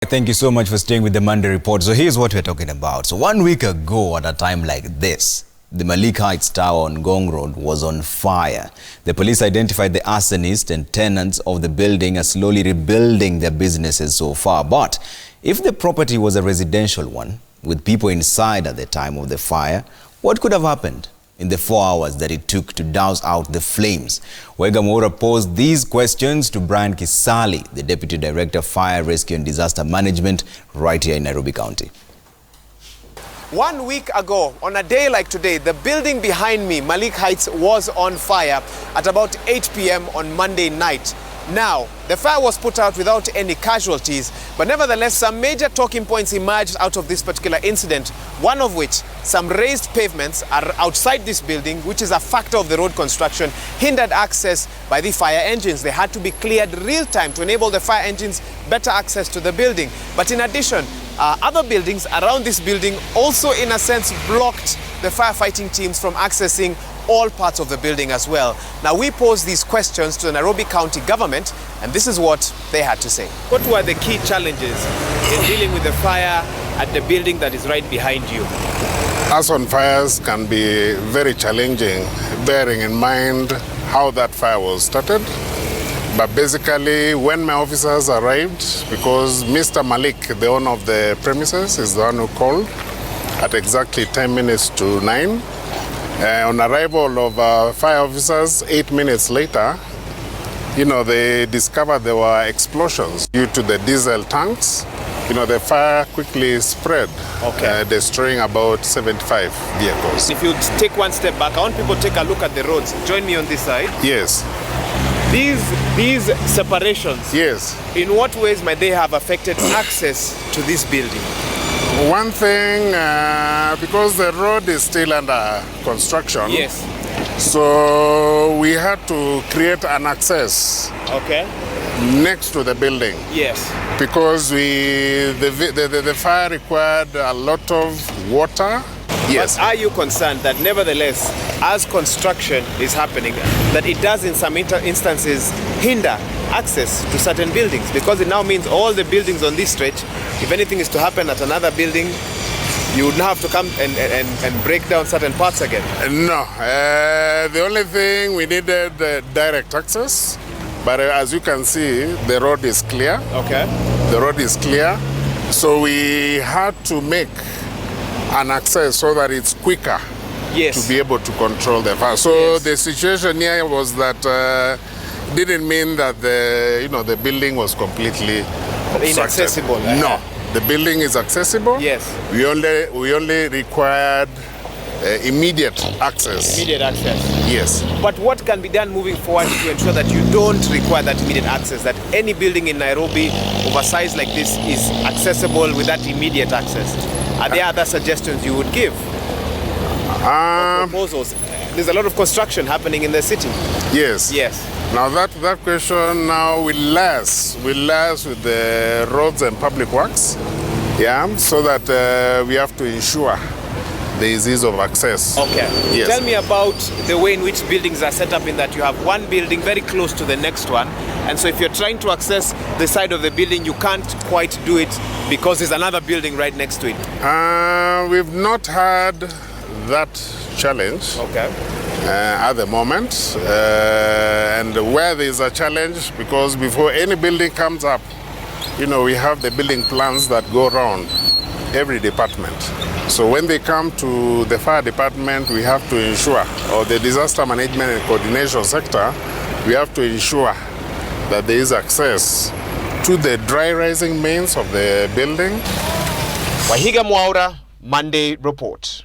Thank you so much for staying with the Monday Report. So here's what we're talking about. So 1 week ago at a time like this, the Malik Heights Tower on Ngong Road was on fire. The police identified the arsonist and tenants of the building are slowly rebuilding their businesses so far. But if the property was a residential one, with people inside at the time of the fire, what could have happened in the 4 hours that it took to douse out the flames? Wega Moura posed these questions to Brian Kisali, the Deputy Director of Fire, Rescue and Disaster Management right here in Nairobi County. 1 week ago, on a day like today, the building behind me, Malik Heights, was on fire at about 8 p.m. on Monday night. Now, the fire was put out without any casualties, but nevertheless, some major talking points emerged out of this particular incident, one of which, some raised pavements are outside this building, which is a factor of the road construction, hindered access by the fire engines. They had to be cleared real time to enable the fire engines better access to the building. But in addition, other buildings around this building also, in a sense, blocked the firefighting teams from accessing all parts of the building as well. Now, we posed these questions to the Nairobi County government, and this is what they had to say. What were the key challenges in dealing with the fire at the building that is right behind you? Arson fires can be very challenging, bearing in mind how that fire was started. But basically, when my officers arrived, because Mr. Malik, the owner of the premises, is the one who called at exactly 10 minutes to 9. On arrival of fire officers, 8 minutes later, they discovered there were explosions due to the diesel tanks. The fire quickly spread, destroying about 75 vehicles. If you take one step back, I want people to take a look at the roads. Join me on this side. Yes. These separations, yes. In what ways might they have affected access to this building? One thing, because the road is still under construction, yes. So we had to create an access next to the building. Yes. Because the fire required a lot of water. Yes. But are you concerned that nevertheless, as construction is happening, that it does in some instances hinder access to certain buildings? Because it now means all the buildings on this stretch, if anything is to happen at another building, you would have to come and break down certain parts again. No, the only thing we needed direct access, but as you can see, the road is clear. Okay. The road is clear, so we had to make an access so that it's quicker to be able to control the fire. So the situation here was that didn't mean that the building was completely inaccessible. No, the building is accessible. Yes. We only required immediate access. Immediate access. Yes. But what can be done moving forward to ensure that you don't require that immediate access, that any building in Nairobi of a size like this is accessible with that immediate access? Are there other suggestions you would give? Proposals? There's a lot of construction happening in the city. Yes. Yes. Now that question now will last with the roads and public works, so that we have to ensure the ease of access. Okay. Yes. Tell me about the way in which buildings are set up, in that you have one building very close to the next one, and so if you're trying to access the side of the building, you can't quite do it because there's another building right next to it. We've not had that challenge at the moment, and where there's a challenge, because before any building comes up, we have the building plans that go around every department. So when they come to the fire department, we have to ensure, or the disaster management and coordination sector, we have to ensure that there is access to the dry rising mains of the building. Wahiga Moura, Monday Report.